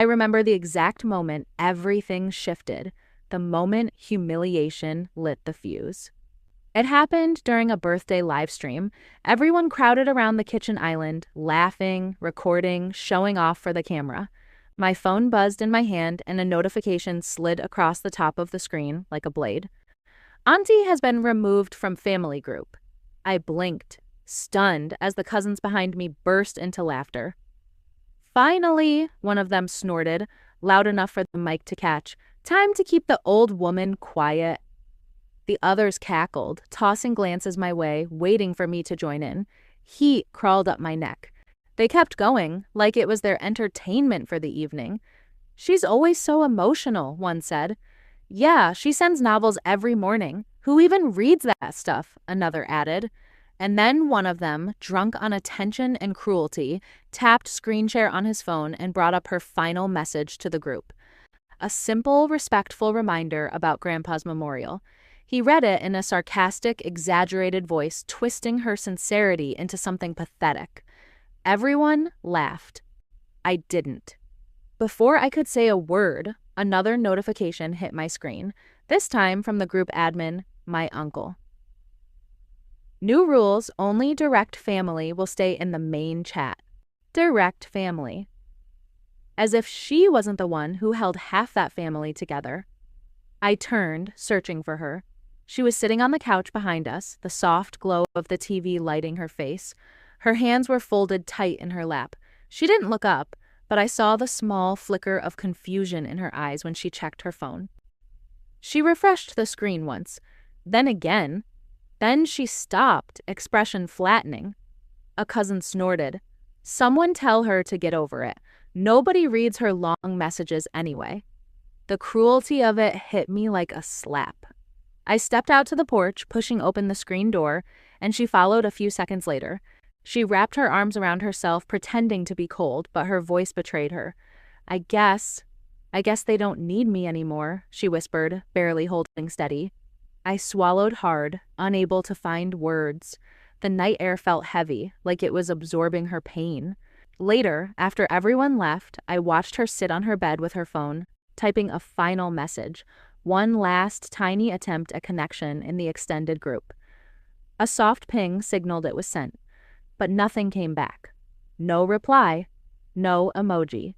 I remember the exact moment everything shifted, the moment humiliation lit the fuse. It happened during a birthday live stream. Everyone crowded around the kitchen island, laughing, recording, showing off for the camera. My phone buzzed in my hand and a notification slid across the top of the screen like a blade. Auntie has been removed from family group. I blinked, stunned, as the cousins behind me burst into laughter. Finally, one of them snorted, loud enough for the mic to catch. Time to keep the old woman quiet. The others cackled, tossing glances my way, waiting for me to join in. Heat crawled up my neck. They kept going, like it was their entertainment for the evening. She's always so emotional, one said. Yeah, she sends novels every morning. Who even reads that stuff? Another added. And then one of them, drunk on attention and cruelty, tapped screen share on his phone and brought up her final message to the group. A simple, respectful reminder about Grandpa's memorial. He read it in a sarcastic, exaggerated voice, twisting her sincerity into something pathetic. Everyone laughed. I didn't. Before I could say a word, another notification hit my screen, this time from the group admin, my uncle. New rules: only direct family will stay in the main chat. Direct family. As if she wasn't the one who held half that family together. I turned, searching for her. She was sitting on the couch behind us, the soft glow of the TV lighting her face. Her hands were folded tight in her lap. She didn't look up, but I saw the small flicker of confusion in her eyes when she checked her phone. She refreshed the screen once, then again. Then she stopped, expression flattening. A cousin snorted. Someone tell her to get over it. Nobody reads her long messages anyway. The cruelty of it hit me like a slap. I stepped out to the porch, pushing open the screen door, and she followed a few seconds later. She wrapped her arms around herself, pretending to be cold, but her voice betrayed her. I guess they don't need me anymore, she whispered, barely holding steady. I swallowed hard, unable to find words. The night air felt heavy, like it was absorbing her pain. Later, after everyone left, I watched her sit on her bed with her phone, typing a final message, one last tiny attempt at connection in the extended group. A soft ping signaled it was sent, but nothing came back. No reply, no emoji.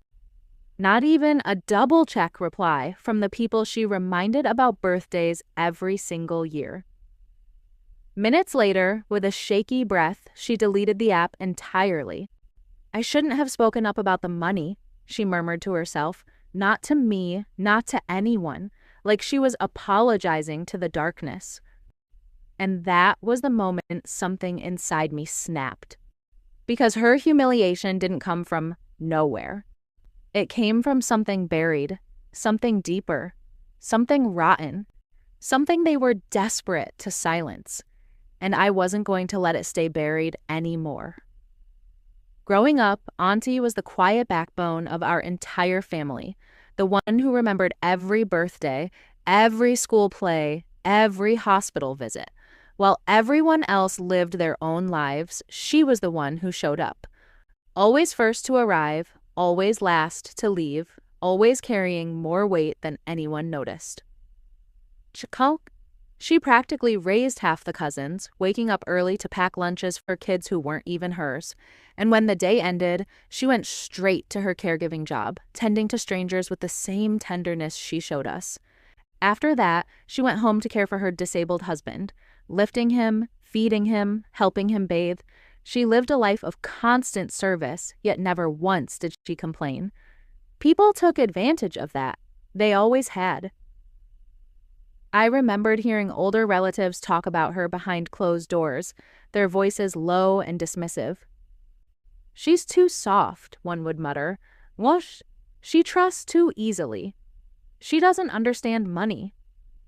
Not even a double-check reply from the people she reminded about birthdays every single year. Minutes later, with a shaky breath, she deleted the app entirely. I shouldn't have spoken up about the money, she murmured to herself. Not to me, not to anyone, like she was apologizing to the darkness. And that was the moment something inside me snapped. Because her humiliation didn't come from nowhere. It came from something buried, something deeper, something rotten, something they were desperate to silence. And I wasn't going to let it stay buried anymore. Growing up, Auntie was the quiet backbone of our entire family, the one who remembered every birthday, every school play, every hospital visit. While everyone else lived their own lives, she was the one who showed up. Always first to arrive, always last to leave, always carrying more weight than anyone noticed. Chakok. She practically raised half the cousins, waking up early to pack lunches for kids who weren't even hers. And when the day ended, she went straight to her caregiving job, tending to strangers with the same tenderness she showed us. After that, she went home to care for her disabled husband, lifting him, feeding him, helping him bathe. She lived a life of constant service, yet never once did she complain. People took advantage of that. They always had. I remembered hearing older relatives talk about her behind closed doors, their voices low and dismissive. She's too soft, one would mutter. She trusts too easily. She doesn't understand money.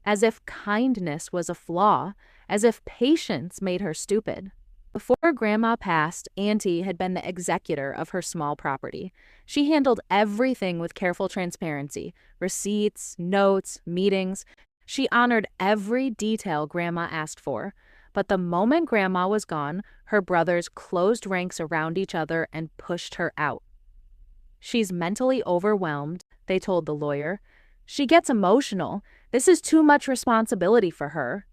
As if kindness was a flaw, as if patience made her stupid. Before Grandma passed, Auntie had been the executor of her small property. She handled everything with careful transparency, receipts, notes, meetings. She honored every detail Grandma asked for. But the moment Grandma was gone, her brothers closed ranks around each other and pushed her out. She's mentally overwhelmed, they told the lawyer. She gets emotional. This is too much responsibility for her.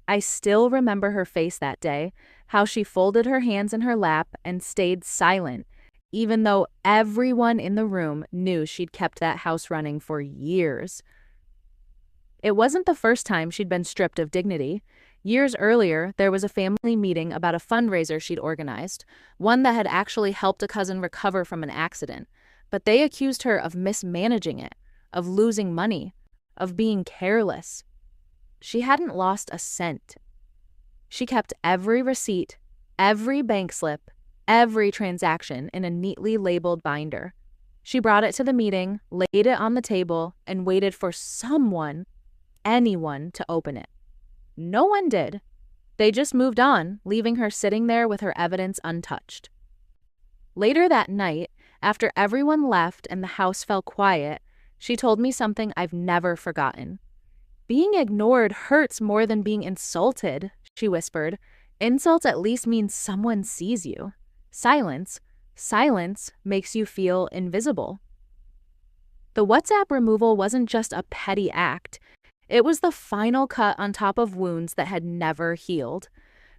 I still remember her face that day, how she folded her hands in her lap and stayed silent, even though everyone in the room knew she'd kept that house running for years. It wasn't the first time she'd been stripped of dignity. Years earlier, there was a family meeting about a fundraiser she'd organized, one that had actually helped a cousin recover from an accident. But they accused her of mismanaging it, of losing money, of being careless. She hadn't lost a cent. She kept every receipt, every bank slip, every transaction in a neatly labeled binder. She brought it to the meeting, laid it on the table, and waited for someone, anyone, to open it. No one did. They just moved on, leaving her sitting there with her evidence untouched. Later that night, after everyone left and the house fell quiet, she told me something I've never forgotten. "Being ignored hurts more than being insulted," she whispered. "Insults at least mean someone sees you. Silence makes you feel invisible." The WhatsApp removal wasn't just a petty act. It was the final cut on top of wounds that had never healed.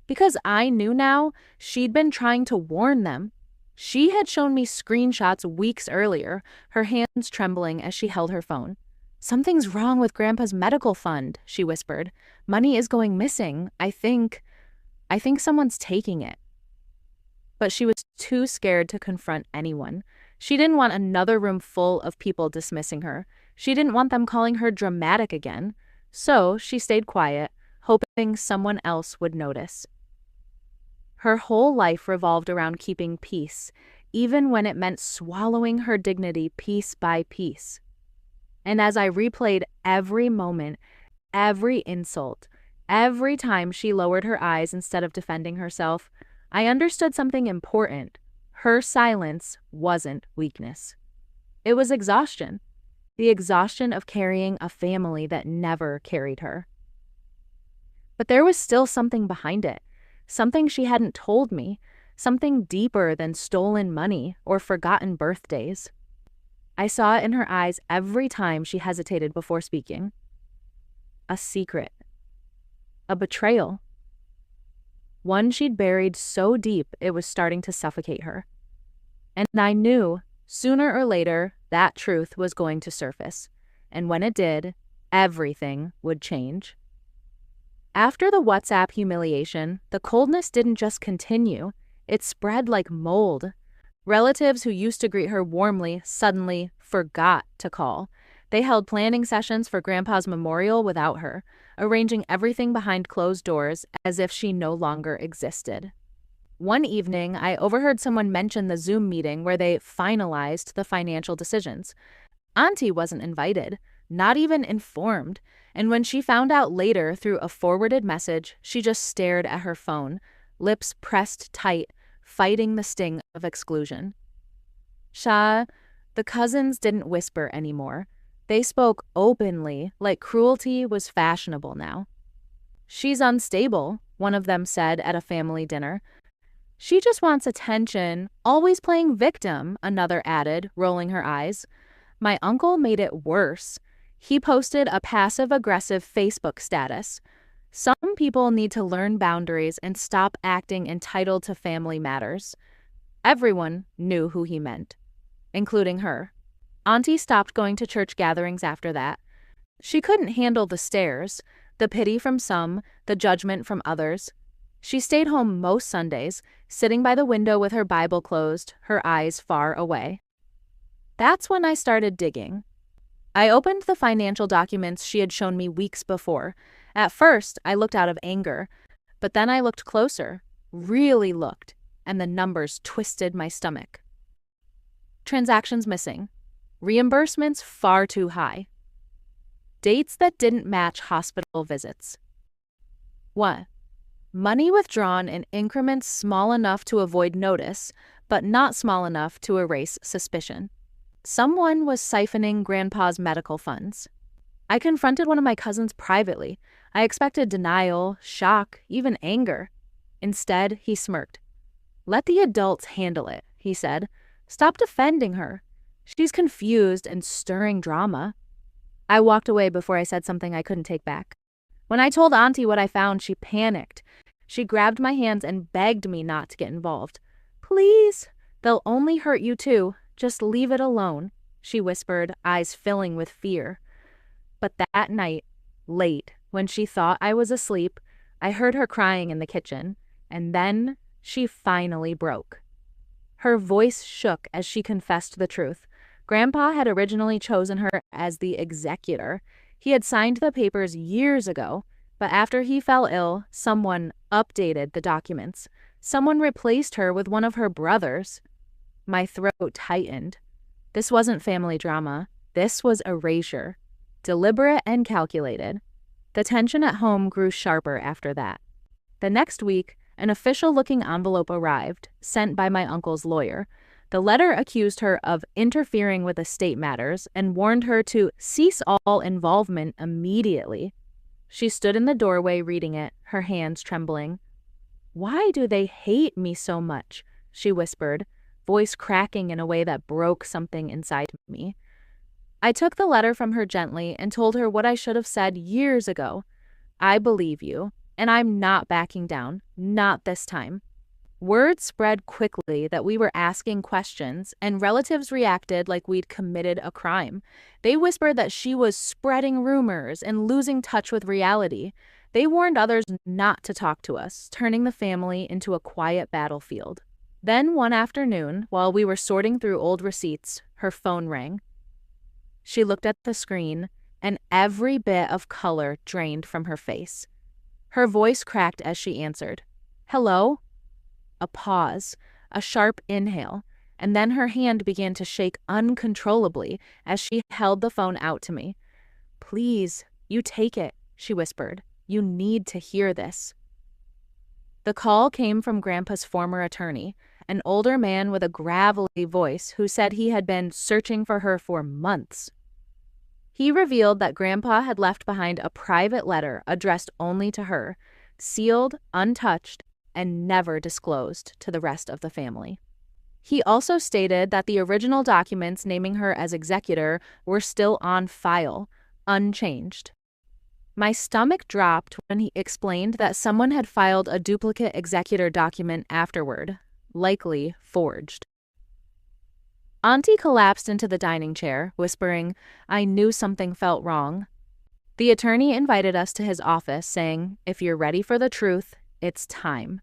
Because I knew now, she'd been trying to warn them. She had shown me screenshots weeks earlier, her hands trembling as she held her phone. "Something's wrong with Grandpa's medical fund," she whispered. "Money is going missing. I think someone's taking it." But she was too scared to confront anyone. She didn't want another room full of people dismissing her. She didn't want them calling her dramatic again. So she stayed quiet, hoping someone else would notice. Her whole life revolved around keeping peace, even when it meant swallowing her dignity piece by piece. And as I replayed every moment, every insult, every time she lowered her eyes instead of defending herself, I understood something important. Her silence wasn't weakness. It was exhaustion. The exhaustion of carrying a family that never carried her. But there was still something behind it. Something she hadn't told me. Something deeper than stolen money or forgotten birthdays. I saw it in her eyes every time she hesitated before speaking. A secret. A betrayal. One she'd buried so deep it was starting to suffocate her. And I knew, sooner or later, that truth was going to surface. And when it did, everything would change. After the WhatsApp humiliation, the coldness didn't just continue. It spread like mold. Relatives who used to greet her warmly suddenly forgot to call. They held planning sessions for Grandpa's memorial without her, arranging everything behind closed doors as if she no longer existed. One evening, I overheard someone mention the Zoom meeting where they finalized the financial decisions. Aunty wasn't invited, not even informed, and when she found out later through a forwarded message, she just stared at her phone, lips pressed tight, fighting the sting of exclusion. The cousins didn't whisper anymore. They spoke openly, like cruelty was fashionable now. "She's unstable," one of them said at a family dinner. "She just wants attention, always playing victim," another added, rolling her eyes. My uncle made it worse. He posted a passive-aggressive Facebook status. "Some people need to learn boundaries and stop acting entitled to family matters." Everyone knew who he meant, including her. Aunty stopped going to church gatherings after that. She couldn't handle the stares, the pity from some, the judgment from others. She stayed home most Sundays, sitting by the window with her Bible closed, her eyes far away. That's when I started digging. I opened the financial documents she had shown me weeks before. At first, I looked out of anger, but then I looked closer, really looked, and the numbers twisted my stomach. Transactions missing. Reimbursements far too high. Dates that didn't match hospital visits. What? Money withdrawn in increments small enough to avoid notice, but not small enough to erase suspicion. Someone was siphoning Grandpa's medical funds. I confronted one of my cousins privately. I expected denial, shock, even anger. Instead, he smirked. "Let the adults handle it," he said. "Stop defending her. She's confused and stirring drama. I walked away before I said something I couldn't take back. When I told Aunty what I found, she panicked. She grabbed my hands and begged me not to get involved. Please, they'll only hurt you too. Just leave it alone, she whispered, eyes filling with fear. But that night, late, when she thought I was asleep, I heard her crying in the kitchen, and then she finally broke. Her voice shook as she confessed the truth. Grandpa had originally chosen her as the executor. He had signed the papers years ago, but after he fell ill, someone updated the documents. Someone replaced her with one of her brothers. My throat tightened. This wasn't family drama. This was erasure. Deliberate and calculated. The tension at home grew sharper after that. The next week, an official-looking envelope arrived, sent by my uncle's lawyer. The letter accused her of interfering with estate matters and warned her to cease all involvement immediately. She stood in the doorway reading it, her hands trembling. "Why do they hate me so much?" she whispered, voice cracking in a way that broke something inside me. I took the letter from her gently and told her what I should have said years ago. I believe you, and I'm not backing down, not this time. Word spread quickly that we were asking questions, and relatives reacted like we'd committed a crime. They whispered that she was spreading rumors and losing touch with reality. They warned others not to talk to us, turning the family into a quiet battlefield. Then one afternoon, while we were sorting through old receipts, her phone rang. She looked at the screen, and every bit of color drained from her face. Her voice cracked as she answered. "Hello?" A pause, a sharp inhale, and then her hand began to shake uncontrollably as she held the phone out to me. "Please, you take it," she whispered. "You need to hear this." The call came from Grandpa's former attorney, an older man with a gravelly voice who said he had been searching for her for months. He revealed that Grandpa had left behind a private letter addressed only to her, sealed, untouched, and never disclosed to the rest of the family. He also stated that the original documents naming her as executor were still on file, unchanged. My stomach dropped when he explained that someone had filed a duplicate executor document afterward, likely forged. Aunty collapsed into the dining chair, whispering, "I knew something felt wrong." The attorney invited us to his office, saying, "If you're ready for the truth, it's time."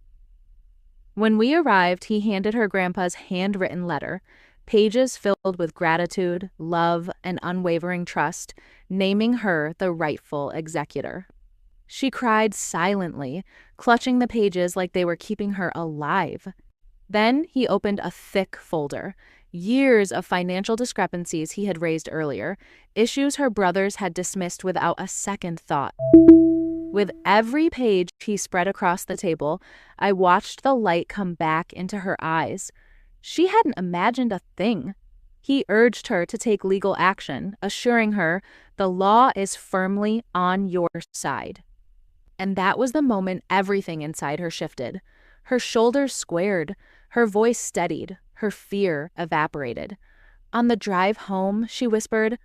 When we arrived, he handed her Grandpa's handwritten letter, pages filled with gratitude, love, and unwavering trust, naming her the rightful executor. She cried silently, clutching the pages like they were keeping her alive. Then he opened a thick folder, years of financial discrepancies he had raised earlier, issues her brothers had dismissed without a second thought. With every page he spread across the table, I watched the light come back into her eyes. She hadn't imagined a thing. He urged her to take legal action, assuring her the law is firmly on your side. And that was the moment everything inside her shifted. Her shoulders squared, her voice steadied, her fear evaporated. On the drive home, she whispered,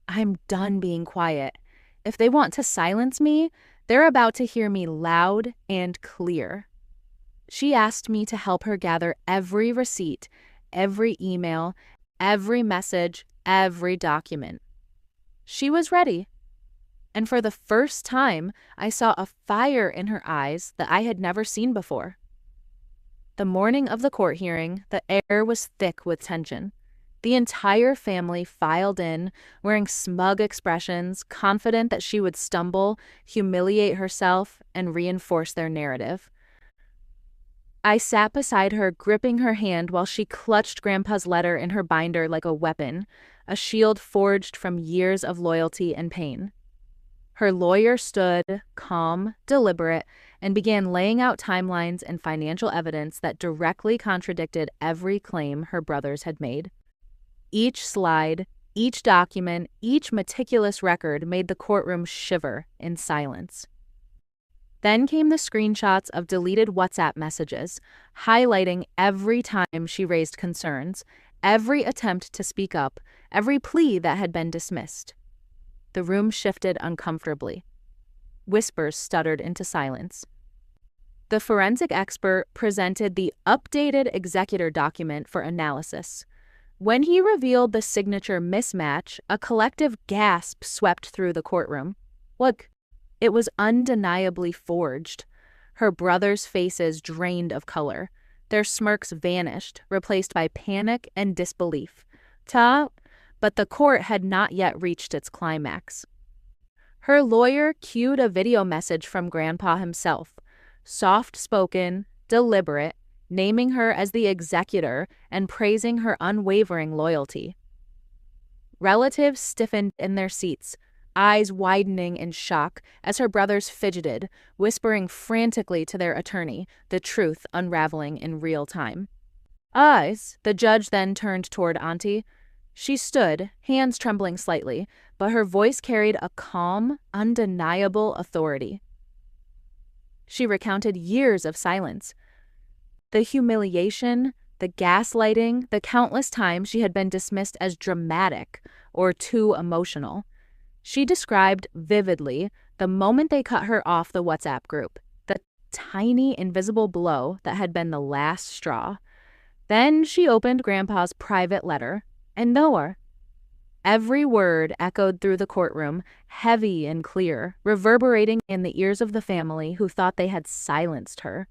"I'm done being quiet. If they want to silence me, they're about to hear me loud and clear." She asked me to help her gather every receipt, every email, every message, every document. She was ready. And for the first time, I saw a fire in her eyes that I had never seen before. The morning of the court hearing, the air was thick with tension. The entire family filed in, wearing smug expressions, confident that she would stumble, humiliate herself, and reinforce their narrative. I sat beside her, gripping her hand while she clutched Grandpa's letter in her binder like a weapon, a shield forged from years of loyalty and pain. Her lawyer stood, calm, deliberate, and began laying out timelines and financial evidence that directly contradicted every claim her brothers had made. Each slide, each document, each meticulous record made the courtroom shiver in silence. Then came the screenshots of deleted WhatsApp messages, highlighting every time she raised concerns, every attempt to speak up, every plea that had been dismissed. The room shifted uncomfortably. Whispers stuttered into silence. The forensic expert presented the updated executor document for analysis. When he revealed the signature mismatch, a collective gasp swept through the courtroom. Look, it was undeniably forged. Her brothers' faces drained of color. Their smirks vanished, replaced by panic and disbelief. But the court had not yet reached its climax. Her lawyer cued a video message from Grandpa himself, soft-spoken, deliberate, naming her as the executor and praising her unwavering loyalty. Relatives stiffened in their seats, eyes widening in shock as her brothers fidgeted, whispering frantically to their attorney, the truth unraveling in real time. Eyes, the judge then turned toward Aunty. She stood, hands trembling slightly, but her voice carried a calm, undeniable authority. She recounted years of silence. The humiliation, the gaslighting, the countless times she had been dismissed as dramatic or too emotional. She described vividly the moment they cut her off the WhatsApp group, the tiny invisible blow that had been the last straw. Then she opened Grandpa's private letter, and Noah. Every word echoed through the courtroom, heavy and clear, reverberating in the ears of the family who thought they had silenced her.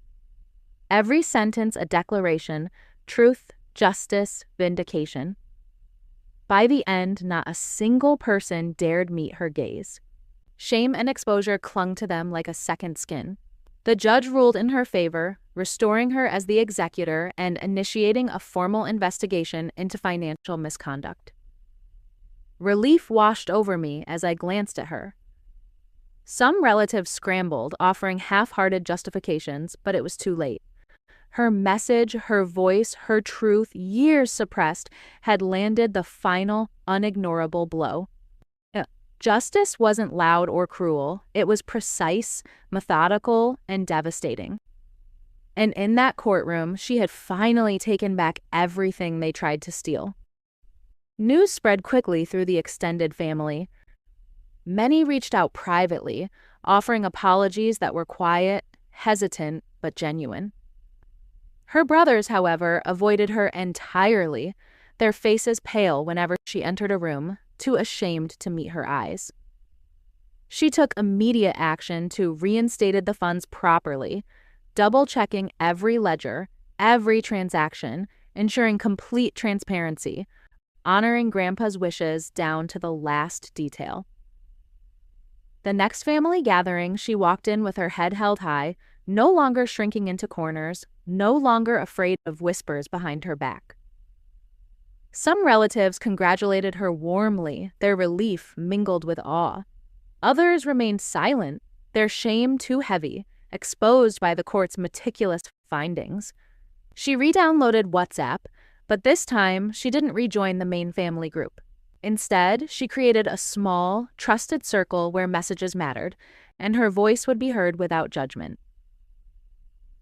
Every sentence a declaration, truth, justice, vindication. By the end, not a single person dared meet her gaze. Shame and exposure clung to them like a second skin. The judge ruled in her favor, restoring her as the executor and initiating a formal investigation into financial misconduct. Relief washed over me as I glanced at her. Some relatives scrambled, offering half-hearted justifications, but it was too late. Her message, her voice, her truth, years suppressed, had landed the final, unignorable blow. Justice wasn't loud or cruel. It was precise, methodical, and devastating. And in that courtroom, she had finally taken back everything they tried to steal. News spread quickly through the extended family. Many reached out privately, offering apologies that were quiet, hesitant, but genuine. Her brothers, however, avoided her entirely, their faces pale whenever she entered a room, too ashamed to meet her eyes. She took immediate action to reinstate the funds properly, double-checking every ledger, every transaction, ensuring complete transparency, honoring Grandpa's wishes down to the last detail. The next family gathering, she walked in with her head held high, no longer shrinking into corners, no longer afraid of whispers behind her back. Some relatives congratulated her warmly, their relief mingled with awe. Others remained silent, their shame too heavy, exposed by the court's meticulous findings. She re-downloaded WhatsApp, but this time she didn't rejoin the main family group. Instead, she created a small, trusted circle where messages mattered, and her voice would be heard without judgment.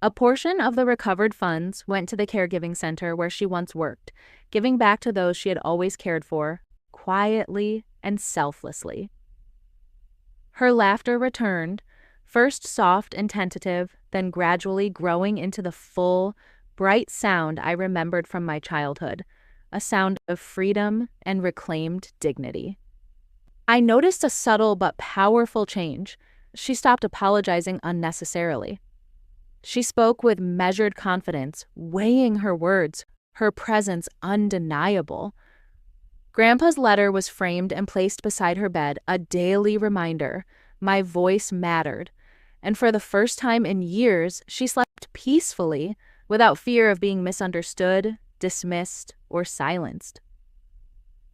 A portion of the recovered funds went to the caregiving center where she once worked, giving back to those she had always cared for, quietly and selflessly. Her laughter returned, first soft and tentative, then gradually growing into the full, bright sound I remembered from my childhood, a sound of freedom and reclaimed dignity. I noticed a subtle but powerful change. She stopped apologizing unnecessarily. She spoke with measured confidence, weighing her words, her presence undeniable. Grandpa's letter was framed and placed beside her bed, a daily reminder. My voice mattered. And for the first time in years, she slept peacefully, without fear of being misunderstood, dismissed, or silenced.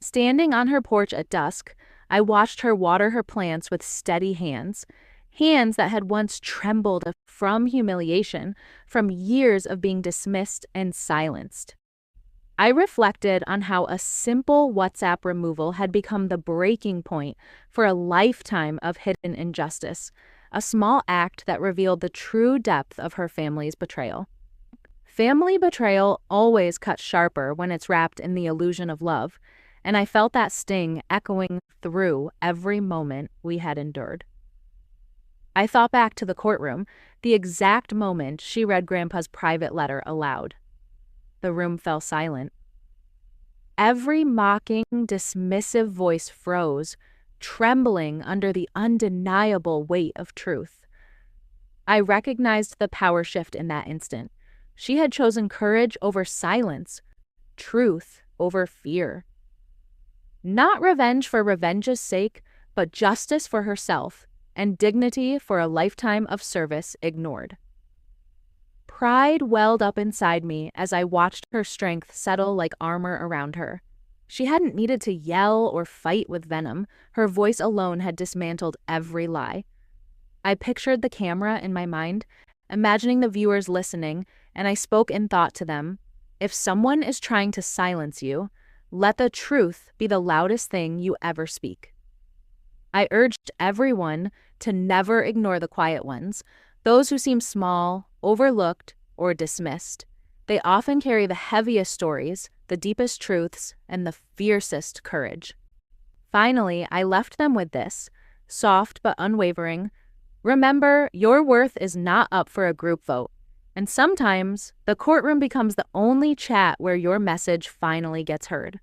Standing on her porch at dusk, I watched her water her plants with steady hands that had once trembled from humiliation, from years of being dismissed and silenced. I reflected on how a simple WhatsApp removal had become the breaking point for a lifetime of hidden injustice, a small act that revealed the true depth of her family's betrayal. Family betrayal always cuts sharper when it's wrapped in the illusion of love, and I felt that sting echoing through every moment we had endured. I thought back to the courtroom, the exact moment she read Grandpa's private letter aloud. The room fell silent. Every mocking, dismissive voice froze, trembling under the undeniable weight of truth. I recognized the power shift in that instant. She had chosen courage over silence, truth over fear. Not revenge for revenge's sake, but justice for herself, and dignity for a lifetime of service ignored. Pride welled up inside me as I watched her strength settle like armor around her. She hadn't needed to yell or fight with venom. Her voice alone had dismantled every lie. I pictured the camera in my mind, imagining the viewers listening, and I spoke in thought to them. If someone is trying to silence you, let the truth be the loudest thing you ever speak. I urged everyone to never ignore the quiet ones, those who seem small, overlooked, or dismissed. They often carry the heaviest stories, the deepest truths, and the fiercest courage. Finally, I left them with this, soft but unwavering. Remember, your worth is not up for a group vote, and sometimes the courtroom becomes the only chat where your message finally gets heard.